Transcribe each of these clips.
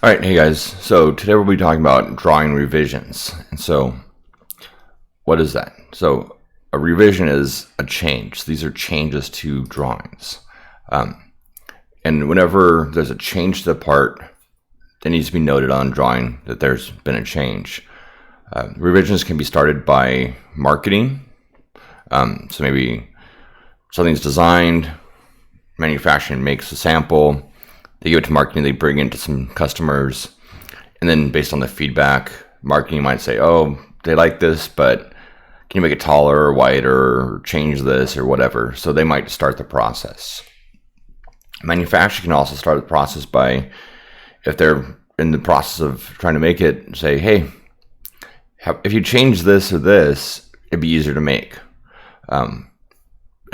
All right, hey guys. So today we'll be talking about drawing revisions. And so, what is that? So, a revision is a change. These are changes to drawings. And whenever there's a change to the part, it needs to be noted on drawing that there's been a change. Revisions can be started by marketing. So maybe something's designed, manufacturing makes a sample. They give it to marketing, they bring it to some customers, and then based on the feedback, marketing might say, oh, they like this, but can you make it taller or wider or change this or whatever? So they might start the process. Manufacturing can also start the process by, if they're in the process of trying to make it, say, hey, if you change this or this, it'd be easier to make. And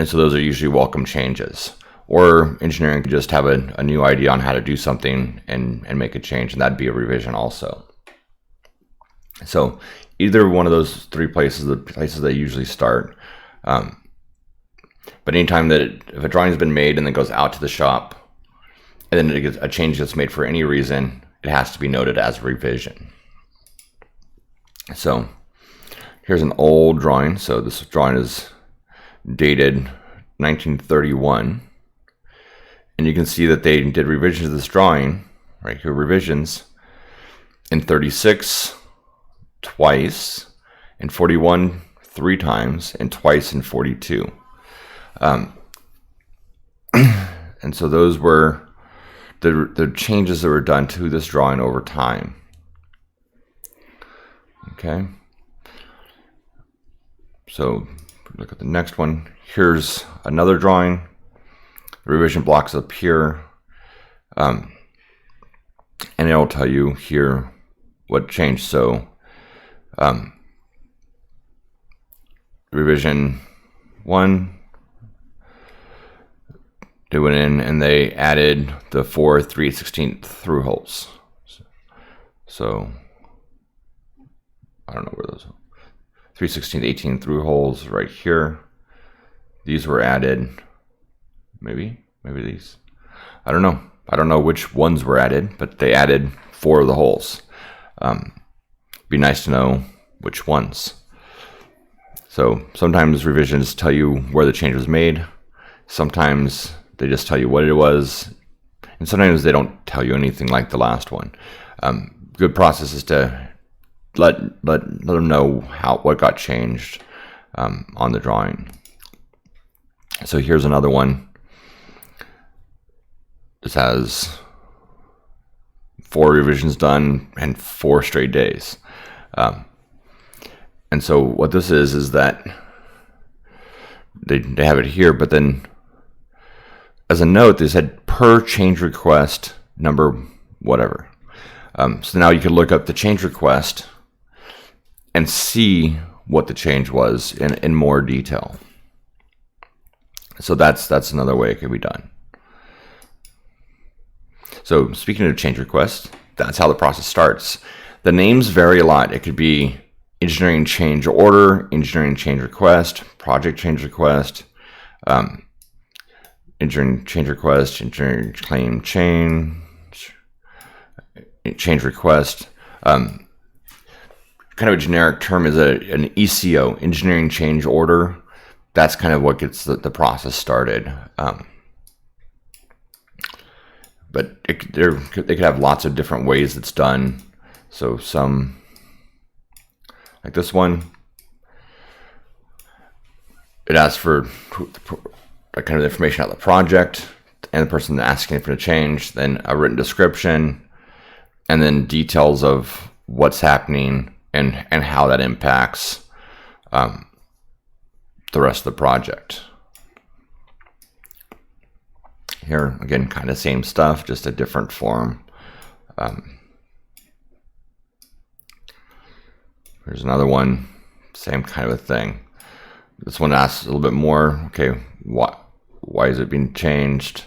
so those are usually welcome changes. Or engineering could just have a new idea on how to do something and make a change, and that'd be a revision also. So either one of those three places, the places they usually start. But anytime that if a drawing's been made and then goes out to the shop, and then a change gets made for any reason, it has to be noted as a revision. So here's an old drawing. So this drawing is dated 1931. And you can see that they did revisions of this drawing, right here, revisions, in 36 twice, in 41 3 times, and twice in 42. And so those were the changes that were done to this drawing over time. Okay. So look at the next one. Here's another drawing. Revision blocks up here, and it'll tell you here what changed. So revision 1, they went in and they added the 4 3/16 through holes. So I don't know where those 3/16 18 through holes right here. These were added. Maybe these. I don't know. I don't know which ones were added, but they added 4 of the holes. Be nice to know which ones. So sometimes revisions tell you where the change was made. Sometimes they just tell you what it was. And sometimes they don't tell you anything like the last one. Good process is to let them know what got changed on the drawing. So here's another one. This has 4 revisions done and 4 straight days. And so what this is that they have it here, but then as a note, they said per change request number whatever. So now you can look up the change request and see what the change was in more detail. So that's another way it can be done. So speaking of change requests, that's how the process starts. The names vary a lot. It could be engineering change order, engineering change request, project change request, engineering change request, engineering claim change request. Kind of a generic term is an ECO, engineering change order. That's kind of what gets the process started. But they could have lots of different ways it's done. So some, like this one, it asks for that kind of information about the project and the person asking for the change, then a written description, and then details of what's happening and how that impacts the rest of the project. Here, again, kind of same stuff, just a different form. Here's another one, same kind of a thing. This one asks a little bit more. Okay, why is it being changed?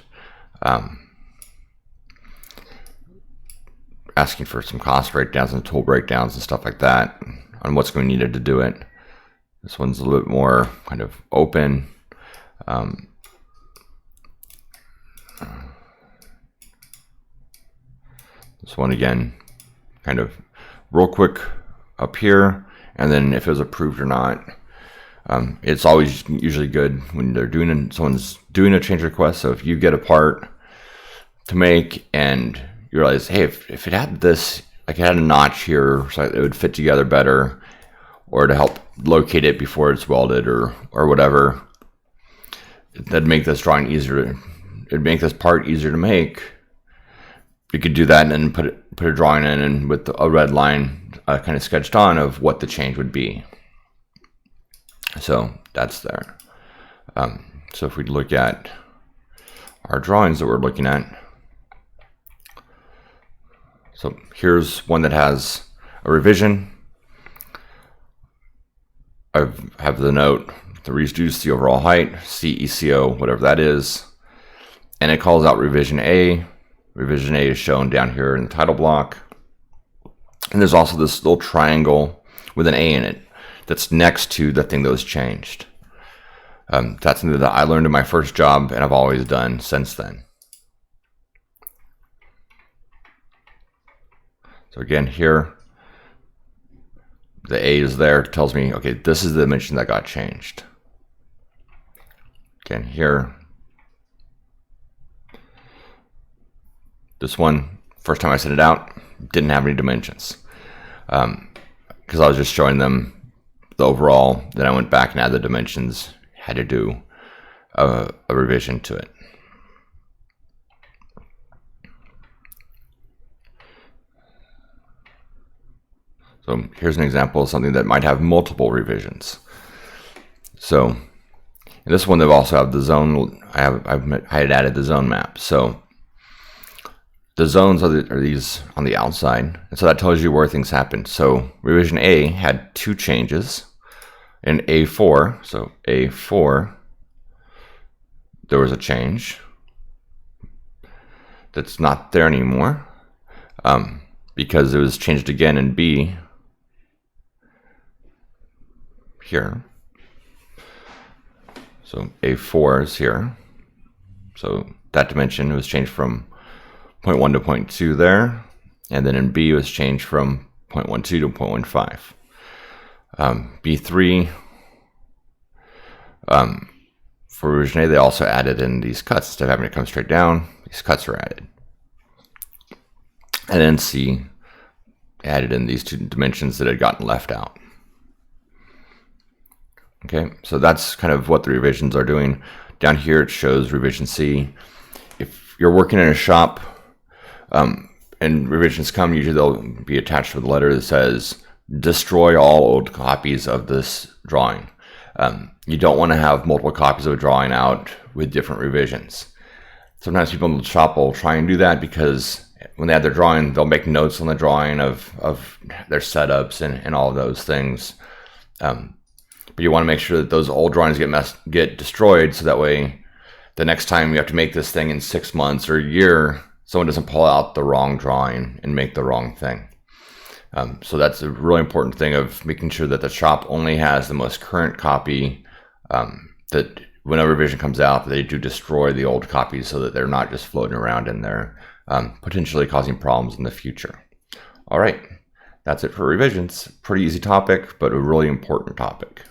Asking for some cost breakdowns and tool breakdowns and stuff like that on what's going to be needed to do it. This one's a little bit more kind of open. This one again, kind of real quick up here, and then if it was approved or not. It's always usually good when someone's doing a change request. So if you get a part to make and you realize, hey, if it had this, like it had a notch here so it would fit together better, or to help locate it before it's welded or whatever, that'd make this drawing easier. It'd make this part easier to make. You could do that and then put a drawing in and with a red line kind of sketched on of what the change would be. So that's there. So if we look at our drawings that we're looking at, so here's one that has a revision. I have the note to reduce the overall height, CECO, whatever that is, and it calls out revision A. Revision A is shown down here in the title block. And there's also this little triangle with an A in it that's next to the thing that was changed. That's something that I learned in my first job and I've always done since then. So again, here, the A is there. It tells me, okay, this is the dimension that got changed. Again, here, this one, first time I sent it out, didn't have any dimensions. Because I was just showing them the overall. Then I went back and added the dimensions, had to do a revision to it. So here's an example of something that might have multiple revisions. So in this one, they've also have the zone. I had added the zone map. So the zones are these on the outside, and so that tells you where things happened. So revision A had 2 changes. In A4, so A4, there was a change that's not there anymore because it was changed again in B here. So A4 is here. So that dimension was changed from 0.1 to 0.2 there, and then in B it was changed from 0.12 to 0.15. B3, for revision A, they also added in these cuts. Instead of having to come straight down, these cuts are added. And then C added in these 2 dimensions that had gotten left out. Okay, so that's kind of what the revisions are doing. Down here it shows revision C. If you're working in a shop and revisions come, usually they'll be attached with a letter that says, destroy all old copies of this drawing. You don't want to have multiple copies of a drawing out with different revisions. Sometimes people in the shop will try and do that because when they have their drawing, they'll make notes on the drawing of their setups and all of those things. But you want to make sure that those old drawings get destroyed, so that way the next time you have to make this thing in 6 months or a year, someone doesn't pull out the wrong drawing and make the wrong thing. So that's a really important thing of making sure that the shop only has the most current copy, that when a revision comes out, they do destroy the old copies so that they're not just floating around in there, potentially causing problems in the future. All right, that's it for revisions. Pretty easy topic, but a really important topic.